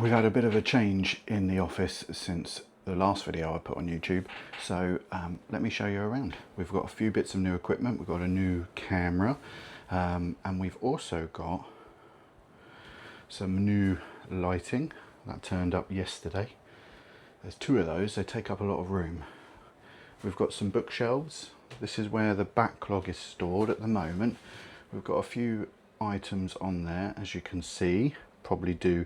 We've had a bit of a change in the office since the last video I put on YouTube, so let me show you around. We've got a few bits of new equipment. We've got a new camera, and we've also got some new lighting that turned up yesterday. There's two of those. They take up a lot of room. We've got some bookshelves. This is where the backlog is stored at the moment. We've got a few items on there, as you can see. Probably do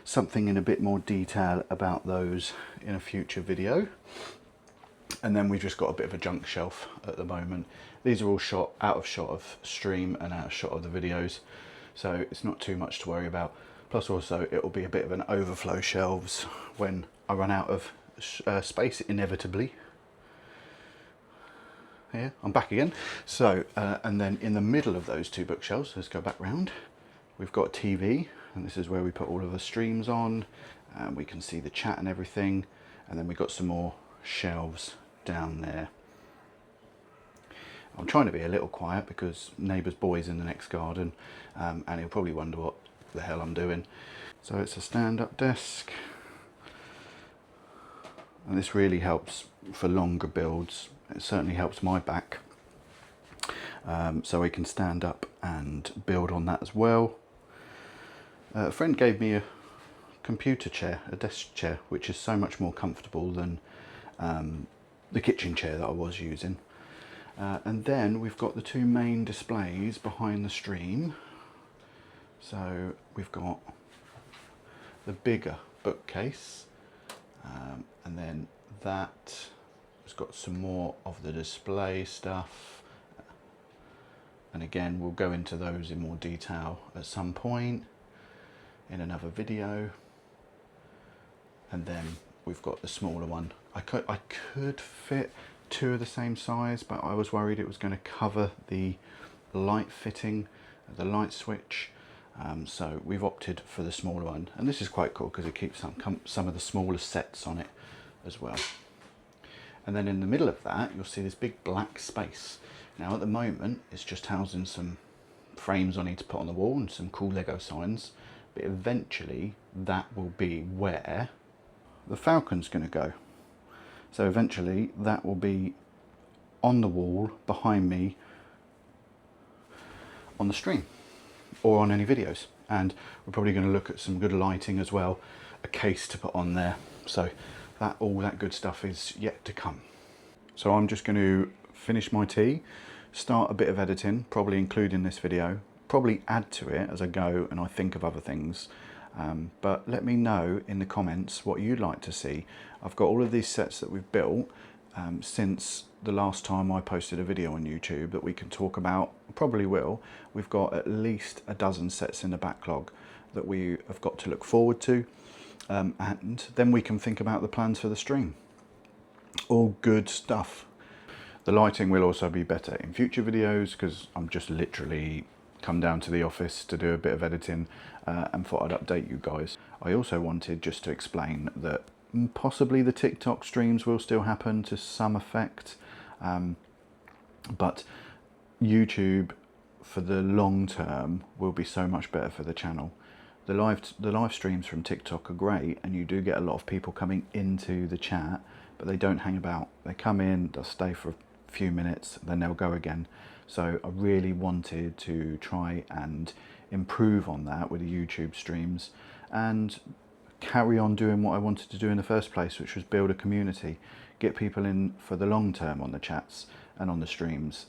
something in a bit more detail about those in a future video. And then we've just got a bit of a junk shelf at the moment. These are all shot out of shot of stream and out of shot of the videos, so it's not too much to worry about. Plus also it will be a bit of an overflow shelves when I run out of space inevitably. Here, I'm back again. So and then in the middle of those two bookshelves, let's go back round, we've got a TV, and this is where we put all of the streams on, and we can see the chat and everything. And then we've got some more shelves down there. I'm trying to be a little quiet because neighbour's boy's in the next garden, and he'll probably wonder what the hell I'm doing. So it's a stand-up desk, and this really helps for longer builds. It certainly helps my back, so we can stand up and build on that as well. A friend gave me a computer chair, a desk chair, which is so much more comfortable than the kitchen chair that I was using. And then we've got the two main displays behind the stream. So we've got the bigger bookcase, and then that has got some more of the display stuff. And again, we'll go into those in more detail at some point in another video. And then we've got the smaller one. I could fit two of the same size, but I was worried it was going to cover the light fitting, the light switch, so we've opted for the smaller one. And this is quite cool because it keeps some of the smaller sets on it as well. And then in the middle of that, you'll see this big black space. Now at the moment it's just housing some frames I need to put on the wall and some cool Lego signs, but eventually that will be where the falcon's going to go. So eventually that will be on the wall behind me on the stream or on any videos. And we're probably going to look at some good lighting as well, a case to put on there. So that all that good stuff is yet to come. So I'm just going to finish my tea, start a bit of editing, probably including this video, probably add to it as I go and I think of other things. But let me know in the comments what you'd like to see. I've got all of these sets that we've built since the last time I posted a video on YouTube that we can talk about. Probably will. We've got at least a dozen sets in the backlog that we have got to look forward to, and then we can think about the plans for the stream. All good stuff. The lighting will also be better in future videos because I'm just literally come down to the office to do a bit of editing, and thought I'd update you guys. I also wanted just to explain that possibly the TikTok streams will still happen to some effect, but YouTube for the long term will be so much better for the channel. The live streams from TikTok are great, and you do get a lot of people coming into the chat, but they don't hang about. They come in, they'll stay for a few minutes, then they'll go again. So I really wanted to try and improve on that with the YouTube streams and carry on doing what I wanted to do in the first place, which was build a community, get people in for the long term on the chats and on the streams.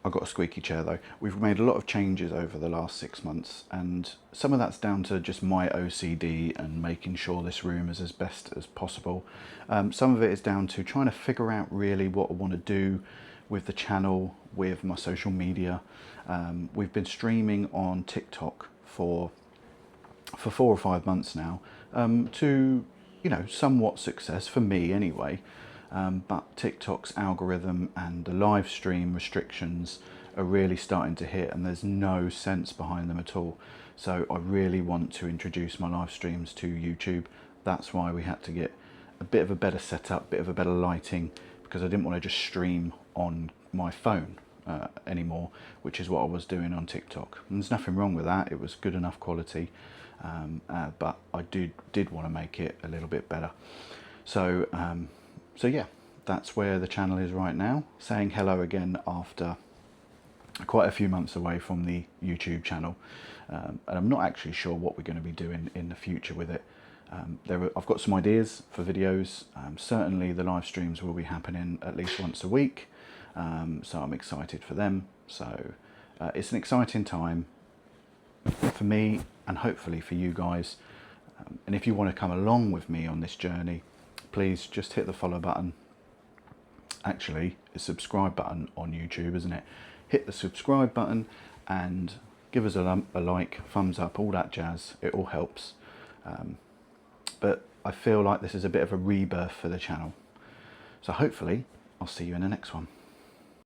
I've got a squeaky chair though. We've made a lot of changes over the last 6 months, and some of that's down to just my OCD and making sure this room is as best as possible. Some of it is down to trying to figure out really what I want to do with the channel, with my social media. We've been streaming on TikTok for 4 or 5 months now, to, you know, somewhat success for me anyway. But TikTok's algorithm and the live stream restrictions are really starting to hit, and there's no sense behind them at all. So I really want to introduce my live streams to YouTube. That's why we had to get a bit of a better setup, bit of a better lighting, because I didn't want to just stream on my phone anymore, which is what I was doing on TikTok. And there's nothing wrong with that. It was good enough quality. but I did want to make it a little bit better. So so yeah, that's where the channel is right now. Saying hello again after quite a few months away from the YouTube channel, and I'm not actually sure what we're going to be doing in the future with it. I've got some ideas for videos. Certainly the live streams will be happening at least once a week, so I'm excited for them. So it's an exciting time for me and hopefully for you guys. And if you want to come along with me on this journey, please just hit the follow button. Actually, it's subscribe button on YouTube, isn't it? Hit the subscribe button and give us a like, thumbs up, all that jazz. It all helps. But I feel like this is a bit of a rebirth for the channel. So hopefully I'll see you in the next one.